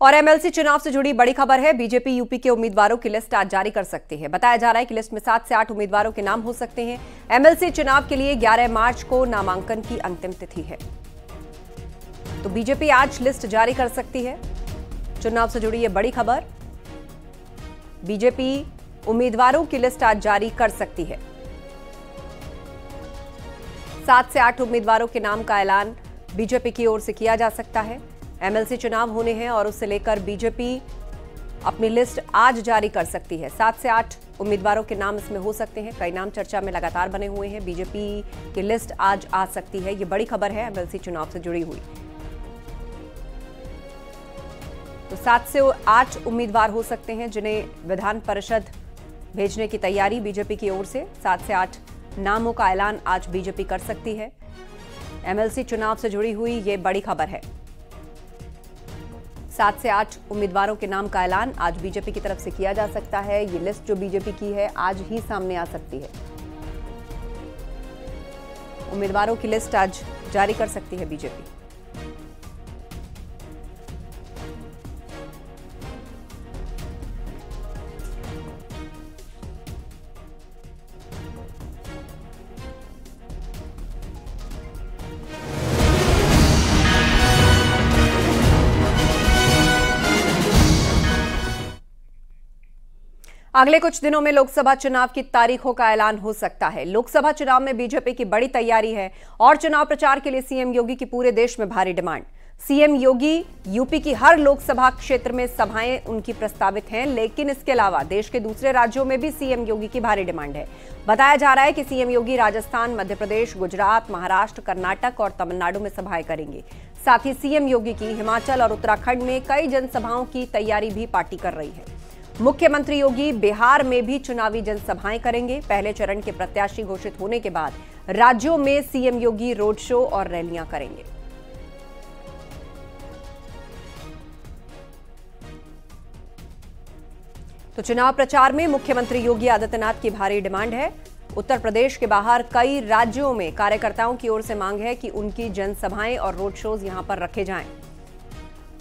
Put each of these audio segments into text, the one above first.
और एमएलसी चुनाव से जुड़ी बड़ी खबर है। बीजेपी यूपी के उम्मीदवारों की लिस्ट आज जारी कर सकती है। बताया जा रहा है कि लिस्ट में 7 से 8 उम्मीदवारों के नाम हो सकते हैं। एमएलसी चुनाव के लिए 11 मार्च को नामांकन की अंतिम तिथि है, तो बीजेपी आज लिस्ट जारी कर सकती है। चुनाव से जुड़ी यह बड़ी खबर, बीजेपी उम्मीदवारों की लिस्ट आज जारी कर सकती है। 7 से 8 उम्मीदवारों के नाम का ऐलान बीजेपी की ओर से किया जा सकता है। एमएलसी चुनाव होने हैं और उससे लेकर बीजेपी अपनी लिस्ट आज जारी कर सकती है। 7 से 8 उम्मीदवारों के नाम इसमें हो सकते हैं। कई नाम चर्चा में लगातार बने हुए हैं। बीजेपी की लिस्ट आज आ सकती है। ये बड़ी खबर है एमएलसी चुनाव से जुड़ी हुई। तो 7 से 8 उम्मीदवार हो सकते हैं जिन्हें विधान परिषद भेजने की तैयारी बीजेपी की ओर से। 7 से 8 नामों का ऐलान आज बीजेपी कर सकती है। एमएलसी चुनाव से जुड़ी हुई ये बड़ी खबर है। 7 से 8 उम्मीदवारों के नाम का ऐलान आज बीजेपी की तरफ से किया जा सकता है। ये लिस्ट जो बीजेपी की है आज ही सामने आ सकती है। उम्मीदवारों की लिस्ट आज जारी कर सकती है बीजेपी। अगले कुछ दिनों में लोकसभा चुनाव की तारीखों का ऐलान हो सकता है। लोकसभा चुनाव में बीजेपी की बड़ी तैयारी है और चुनाव प्रचार के लिए सीएम योगी की पूरे देश में भारी डिमांड। सीएम योगी यूपी की हर लोकसभा क्षेत्र में सभाएं उनकी प्रस्तावित हैं, लेकिन इसके अलावा देश के दूसरे राज्यों में भी सीएम योगी की भारी डिमांड है। बताया जा रहा है कि सीएम योगी राजस्थान, मध्य प्रदेश, गुजरात, महाराष्ट्र, कर्नाटक और तमिलनाडु में सभाएं करेंगे। साथ ही सीएम योगी की हिमाचल और उत्तराखंड में कई जनसभाओं की तैयारी भी पार्टी कर रही है। मुख्यमंत्री योगी बिहार में भी चुनावी जनसभाएं करेंगे। पहले चरण के प्रत्याशी घोषित होने के बाद राज्यों में सीएम योगी रोड शो और रैलियां करेंगे। तो चुनाव प्रचार में मुख्यमंत्री योगी आदित्यनाथ की भारी डिमांड है। उत्तर प्रदेश के बाहर कई राज्यों में कार्यकर्ताओं की ओर से मांग है कि उनकी जनसभाएं और रोड शोज यहां पर रखे जाएं।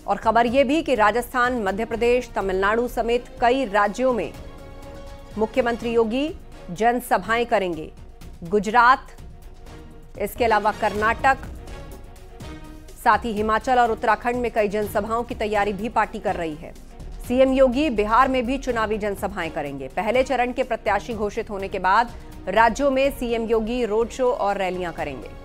और खबर यह भी कि राजस्थान, मध्य प्रदेश, तमिलनाडु समेत कई राज्यों में मुख्यमंत्री योगी जनसभाएं करेंगे। गुजरात, इसके अलावा कर्नाटक, साथ ही हिमाचल और उत्तराखंड में कई जनसभाओं की तैयारी भी पार्टी कर रही है। सीएम योगी बिहार में भी चुनावी जनसभाएं करेंगे। पहले चरण के प्रत्याशी घोषित होने के बाद राज्यों में सीएम योगी रोड शो और रैलियां करेंगे।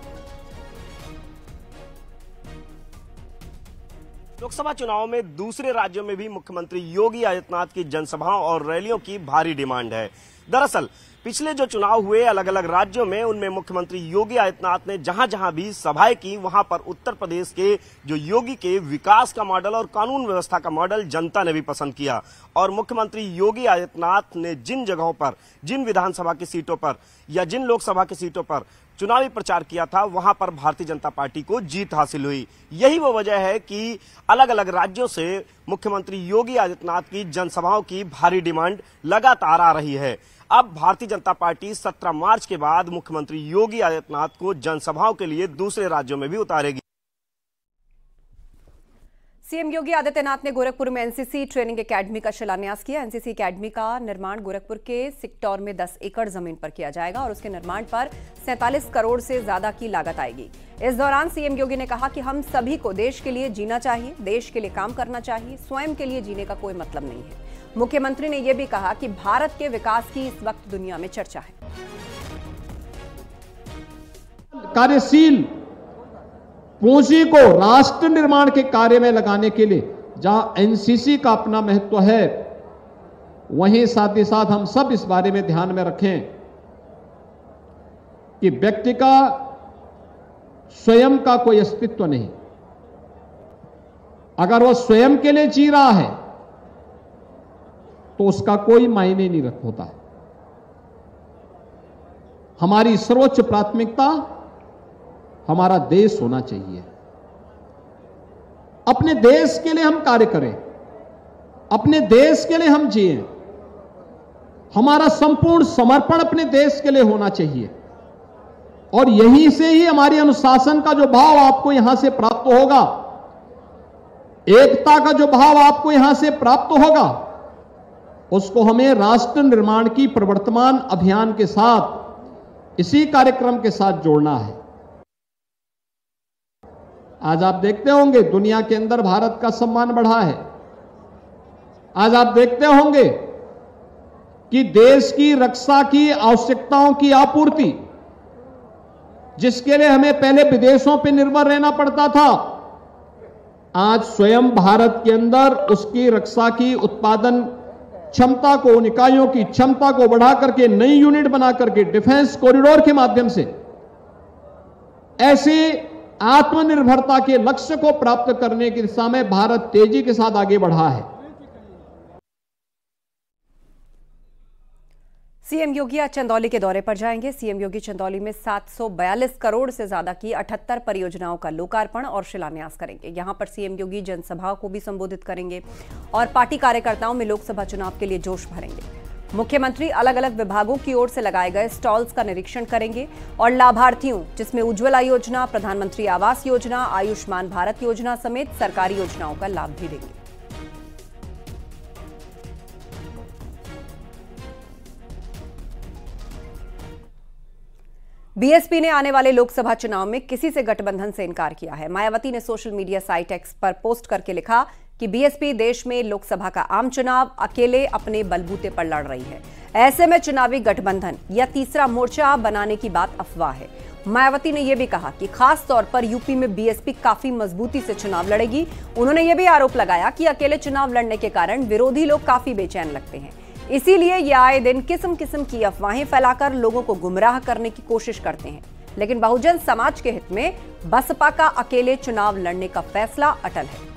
लोकसभा चुनाव में दूसरे राज्यों में भी मुख्यमंत्री योगी आदित्यनाथ की जनसभाओं और रैलियों की भारी डिमांड है। दरअसल पिछले जो चुनाव हुए अलग अलग राज्यों में, उनमें मुख्यमंत्री योगी आदित्यनाथ ने जहां जहां भी सभाएं की, वहां पर उत्तर प्रदेश के जो योगी के विकास का मॉडल और कानून व्यवस्था का मॉडल जनता ने भी पसंद किया। और मुख्यमंत्री योगी आदित्यनाथ ने जिन जगहों पर, जिन विधानसभा की सीटों पर या जिन लोकसभा की सीटों पर चुनावी प्रचार किया था, वहां पर भारतीय जनता पार्टी को जीत हासिल हुई। यही वो वजह है कि अलग अलग राज्यों से मुख्यमंत्री योगी आदित्यनाथ की जनसभाओं की भारी डिमांड लगातार आ रही है। अब भारतीय जनता पार्टी 17 मार्च के बाद मुख्यमंत्री योगी आदित्यनाथ को जनसभाओं के लिए दूसरे राज्यों में भी उतारेगी। सीएम योगी आदित्यनाथ ने गोरखपुर में एनसीसी ट्रेनिंग एकेडमी का शिलान्यास किया। एनसीसी एकेडमी का निर्माण गोरखपुर के सिक्टौर में 10 एकड़ जमीन पर किया जाएगा और उसके निर्माण पर 47 करोड़ से ज्यादा की लागत आएगी। इस दौरान सीएम योगी ने कहा कि हम सभी को देश के लिए जीना चाहिए, देश के लिए काम करना चाहिए, स्वयं के लिए जीने का कोई मतलब नहीं है। मुख्यमंत्री ने यह भी कहा कि भारत के विकास की इस वक्त दुनिया में चर्चा है। कार्यशील पूंजी को राष्ट्र निर्माण के कार्य में लगाने के लिए जहां एनसीसी का अपना महत्व है, वहीं साथ ही साथ हम सब इस बारे में ध्यान में रखें कि व्यक्ति का स्वयं का कोई अस्तित्व नहीं। अगर वह स्वयं के लिए जी रहा है तो उसका कोई मायने नहीं होता है। हमारी सर्वोच्च प्राथमिकता हमारा देश होना चाहिए। अपने देश के लिए हम कार्य करें, अपने देश के लिए हम जिएं। हमारा संपूर्ण समर्पण अपने देश के लिए होना चाहिए और यहीं से ही हमारी अनुशासन का जो भाव आपको यहां से प्राप्त होगा, एकता का जो भाव आपको यहां से प्राप्त होगा, उसको हमें राष्ट्र निर्माण की प्रवर्तमान अभियान के साथ, इसी कार्यक्रम के साथ जोड़ना है। आज आप देखते होंगे दुनिया के अंदर भारत का सम्मान बढ़ा है। आज आप देखते होंगे कि देश की रक्षा की आवश्यकताओं की आपूर्ति, जिसके लिए हमें पहले विदेशों पर निर्भर रहना पड़ता था, आज स्वयं भारत के अंदर उसकी रक्षा की उत्पादन क्षमता को, उन इकाइयों की क्षमता को बढ़ा करके, नई यूनिट बना करके, डिफेंस कॉरिडोर के माध्यम से ऐसे आत्मनिर्भरता के लक्ष्य को प्राप्त करने की दिशा में भारत तेजी के साथ आगे बढ़ा है। सीएम योगी आज चंदौली के दौरे पर जाएंगे। सीएम योगी चंदौली में 742 करोड़ से ज्यादा की 78 परियोजनाओं का लोकार्पण और शिलान्यास करेंगे। यहां पर सीएम योगी जनसभाओं को भी संबोधित करेंगे और पार्टी कार्यकर्ताओं में लोकसभा चुनाव के लिए जोश भरेंगे। मुख्यमंत्री अलग अलग विभागों की ओर से लगाए गए स्टॉल्स का निरीक्षण करेंगे और लाभार्थियों, जिसमें उज्ज्वला योजना, प्रधानमंत्री आवास योजना, आयुष्मान भारत योजना समेत सरकारी योजनाओं का लाभ भी देंगे। बीएसपी ने आने वाले लोकसभा चुनाव में किसी से गठबंधन से इनकार किया है। मायावती ने सोशल मीडिया साइट एक्स पर पोस्ट करके लिखा कि बीएसपी देश में लोकसभा का आम चुनाव अकेले अपने बलबूते पर लड़ रही है। ऐसे में चुनावी गठबंधन या तीसरा मोर्चा बनाने की बात अफवाह है। मायावती ने यह भी कहा कि खास तौर पर यूपी में बीएसपी काफी मजबूती से चुनाव लड़ेगी। उन्होंने यह भी आरोप लगाया कि अकेले चुनाव लड़ने के कारण विरोधी लोग काफी बेचैन लगते हैं, इसीलिए ये आए दिन किस्म किस्म की अफवाहें फैलाकर लोगों को गुमराह करने की कोशिश करते हैं। लेकिन बहुजन समाज के हित में बसपा का अकेले चुनाव लड़ने का फैसला अटल है।